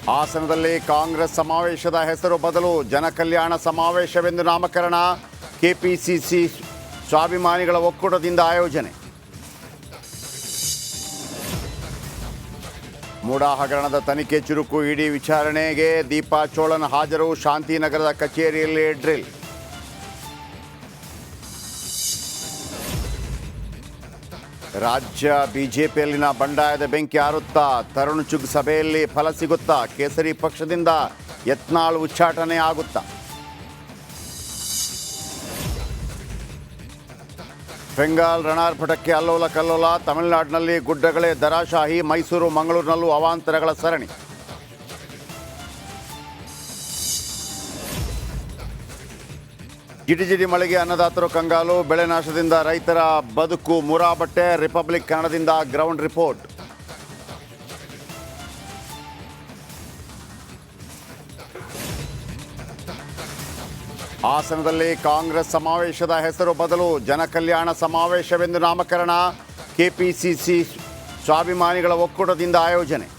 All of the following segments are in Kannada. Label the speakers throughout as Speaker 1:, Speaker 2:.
Speaker 1: ಹಾಸನದಲ್ಲಿ ಕಾಂಗ್ರೆಸ್ ಸಮಾವೇಶದ ಹೆಸರು ಬದಲು ಜನಕಲ್ಯಾಣ ಸಮಾವೇಶವೆಂದು ನಾಮಕರಣ. ಕೆಪಿಸಿಸಿ ಸ್ವಾಭಿಮಾನಿಗಳ ಒಕ್ಕೂಟದಿಂದ ಆಯೋಜನೆ. ಮೂಡಾ ಹಗರಣದ ತನಿಖೆ ಚುರುಕು. ಇಡಿ ವಿಚಾರಣೆಗೆ ದೀಪಾ ಚೋಳನ್ ಹಾಜರು. ಶಾಂತಿನಗರದ ಕಚೇರಿಯಲ್ಲಿ ಡ್ರಿಲ್. ರಾಜ್ಯ ಬಿಜೆಪಿಯಲ್ಲಿನ ಬಂಡಾಯದ ಬೆಂಕಿ ಆರುತ್ತಾ? ತರುಣ್ ಚುಗ್ ಸಭೆಯಲ್ಲಿ ಫಲ ಸಿಗುತ್ತಾ? ಕೇಸರಿ ಪಕ್ಷದಿಂದ ಯತ್ನಾಳ್ ಉಚ್ಚಾಟನೆ ಆಗುತ್ತಾ? ಬೆಂಗಾಲ್ ರಣಾರ್ಪಟಕ್ಕೆ ಅಲ್ಲೋಲ ಕಲ್ಲೋಲ. ತಮಿಳುನಾಡಿನಲ್ಲಿ ಗುಡ್ಡಗಳೇ ದರಾಶಾಹಿ. ಮೈಸೂರು ಮಂಗಳೂರಿನಲ್ಲೂ ಅವಾಂತರಗಳ ಸರಣಿ. ಜಿಟಿಜಿಟಿ ಮಳೆಗೆ ಅನ್ನದಾತರು ಕಂಗಾಲು. ಬೆಳೆ ನಾಶದಿಂದ ರೈತರ ಬದುಕು ಮುರಾಬಟ್ಟೆ. ರಿಪಬ್ಲಿಕ್ ಕನ್ನಡದಿಂದ ಗ್ರೌಂಡ್ ರಿಪೋರ್ಟ್. ಹಾಸನದಲ್ಲಿ ಕಾಂಗ್ರೆಸ್ ಸಮಾವೇಶದ ಹೆಸರು ಬದಲು ಜನಕಲ್ಯಾಣ ಸಮಾವೇಶವೆಂದು ನಾಮಕರಣ. ಕೆಪಿಸಿಸಿ ಸ್ವಾಭಿಮಾನಿಗಳ ಒಕ್ಕೂಟದಿಂದ ಆಯೋಜನೆ.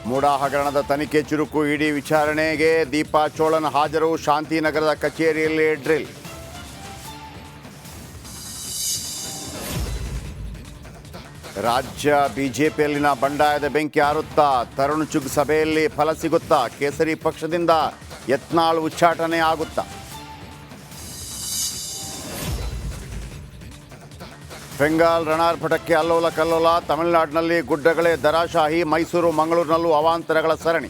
Speaker 1: ಮೂಡಾ ಹಗರಣದ ತನಿಖೆ ಚುರುಕು. ಇಡಿ ವಿಚಾರಣೆಗೆ ದೀಪಾ ಚೋಳನ್ ಹಾಜರು. ಶಾಂತಿನಗರದ ಕಚೇರಿಯಲ್ಲಿ ಡ್ರಿಲ್. ರಾಜ್ಯ ಬಿಜೆಪಿಯಲ್ಲಿನ ಬಂಡಾಯದ ಬೆಂಕಿ ಆರುತ್ತಾ? ತರುಣ್ ಚುಗ್ ಸಭೆಯಲ್ಲಿ ಫಲ ಸಿಗುತ್ತಾ? ಕೇಸರಿ ಪಕ್ಷದಿಂದ ಯತ್ನಾಳ್ ಉಚ್ಚಾಟನೆ ಆಗುತ್ತಾ? ಬೆಂಗಾಲ್ ರಣಾರ್ಪಟಕ್ಕೆ ಅಲ್ಲೋಲ ಕಲ್ಲೋಲ. ತಮಿಳುನಾಡಿನಲ್ಲಿ ಗುಡ್ಡಗಳೇ ದರಾಶಾಹಿ. ಮೈಸೂರು ಮಂಗಳೂರಿನಲ್ಲೂ ಅವಾಂತರಗಳ ಸರಣಿ.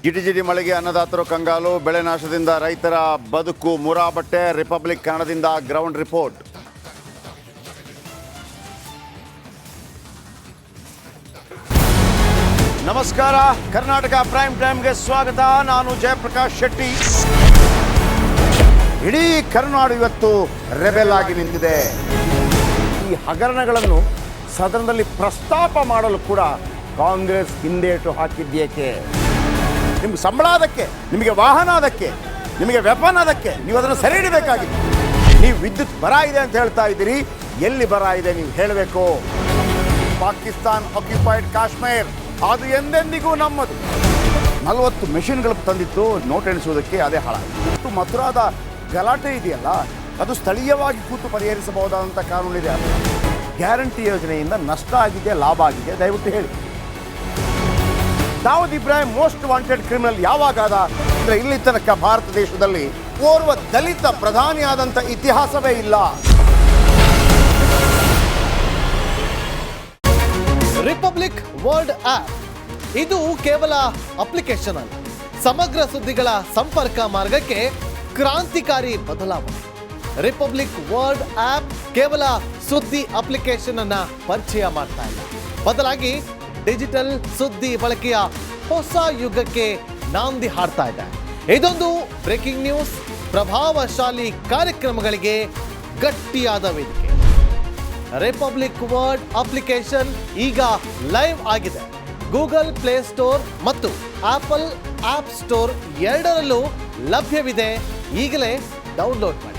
Speaker 1: ಜಿಟಿಜಿಟಿ ಮಳೆಗೆ ಅನ್ನದಾತರು ಕಂಗಾಲು. ಬೆಳೆ ನಾಶದಿಂದ ರೈತರ ಬದುಕು ಮುರಾಬಟ್ಟೆ. ರಿಪಬ್ಲಿಕ್ ಕನ್ನಡದಿಂದ ಗ್ರೌಂಡ್ ರಿಪೋರ್ಟ್. ನಮಸ್ಕಾರ, ಕರ್ನಾಟಕ ಪ್ರೈಮ್ ಟೈಮ್ಗೆ ಸ್ವಾಗತ. ನಾನು ಜಯಪ್ರಕಾಶ್ ಶೆಟ್ಟಿ. ಇಡೀ ಕರುನಾಡು ಇವತ್ತು ರೆಬೆಲ್ ಆಗಿ ನಿಂತಿದೆ. ಈ ಹಗರಣಗಳನ್ನು ಸದನದಲ್ಲಿ ಪ್ರಸ್ತಾಪ ಮಾಡಲು ಕೂಡ ಕಾಂಗ್ರೆಸ್ ಹಿಂದೇಟು ಹಾಕಿದ್ದೇಕೆ? ನಿಮ್ಗೆ ಸಂಬಳ ಅದಕ್ಕೆ, ನಿಮಗೆ ವಾಹನ ಅದಕ್ಕೆ, ನಿಮಗೆ ವೆಪನ್ ಅದಕ್ಕೆ. ನೀವು ಅದನ್ನು ಸೆರೆ ಹಿಡಿಬೇಕಾಗಿತ್ತು. ನೀವು ವಿದ್ಯುತ್ ಬರ ಇದೆ ಅಂತ ಹೇಳ್ತಾ ಇದ್ದೀರಿ. ಎಲ್ಲಿ ಬರ ಇದೆ ನೀವು ಹೇಳಬೇಕು. ಪಾಕಿಸ್ತಾನ್ ಆಕ್ಯುಪೈಡ್ ಕಾಶ್ಮೀರ್ ಅದು ಎಂದೆಂದಿಗೂ ನಮ್ಮದು. 40 ಮೆಷಿನ್ಗಳು ತಂದಿತ್ತು ನೋಟ್ ಎಣಿಸುವುದಕ್ಕೆ, ಅದೇ ಹಾಳಾಯಿತು. ಮಥುರಾದ ಗಲಾಟೆ ಇದೆಯಲ್ಲ, ಅದು ಸ್ಥಳೀಯವಾಗಿ ಕೂತು ಪರಿಹರಿಸಬಹುದಾದಂಥ ಕಾನೂನಿದೆ. ಗ್ಯಾರಂಟಿ ಯೋಜನೆಯಿಂದ ನಷ್ಟ ಆಗಿದೆ, ಲಾಭ ಆಗಿದೆ, ದಯವಿಟ್ಟು ಹೇಳಿ. Dawood Ibrahim most wanted criminal ಯಾವಾಗಾದ ಅಂದರೆ ಇಲ್ಲಿ ತನಕ ಭಾರತ ದೇಶದಲ್ಲಿ ಓರ್ವ ದಲಿತ ಪ್ರಧಾನಿಯಾದಂಥ ಇತಿಹಾಸವೇ ಇಲ್ಲ.
Speaker 2: ರಿಪಬ್ಲಿಕ್ ವರ್ಲ್ಡ್ ಆಪ್ ಇದು ಕೇವಲ ಅಪ್ಲಿಕೇಶನ್ ಅಲ್ಲ, ಸಮಗ್ರ ಸುದ್ದಿಗಳ ಸಂಪರ್ಕ ಮಾರ್ಗಕ್ಕೆ ಕ್ರಾಂತಿಕಾರಿ ಬದಲಾವಣೆ. ರಿಪಬ್ಲಿಕ್ ವರ್ಲ್ಡ್ ಆಪ್ ಕೇವಲ ಸುದ್ದಿ ಅಪ್ಲಿಕೇಶನ್ ಅನ್ನ ಪರಿಚಯ ಮಾಡ್ತಾ ಇಲ್ಲ, ಬದಲಾಗಿ ಡಿಜಿಟಲ್ ಸುದ್ದಿ ಬಳಕೆಯ ಹೊಸ ಯುಗಕ್ಕೆ ನಾಂದಿ ಹಾಡ್ತಾ ಇದೆ. ಇದೊಂದು ಬ್ರೇಕಿಂಗ್ ನ್ಯೂಸ್, ಪ್ರಭಾವಶಾಲಿ ಕಾರ್ಯಕ್ರಮಗಳಿಗೆ ಗಟ್ಟಿಯಾದ ವೇದಿಕೆ. ರಿಪಬ್ಲಿಕ್ ವರ್ಲ್ಡ್ ಅಪ್ಲಿಕೇಶನ್ ಈಗ ಲೈವ್ ಆಗಿದೆ. ಗೂಗಲ್ ಪ್ಲೇ ಸ್ಟೋರ್ ಮತ್ತು ಆಪಲ್ ಆಪ್ ಸ್ಟೋರ್ ಎರಡರಲ್ಲೂ ಲಭ್ಯವಿದೆ. ಈಗಲೇ ಡೌನ್ಲೋಡ್ ಮಾಡಿ.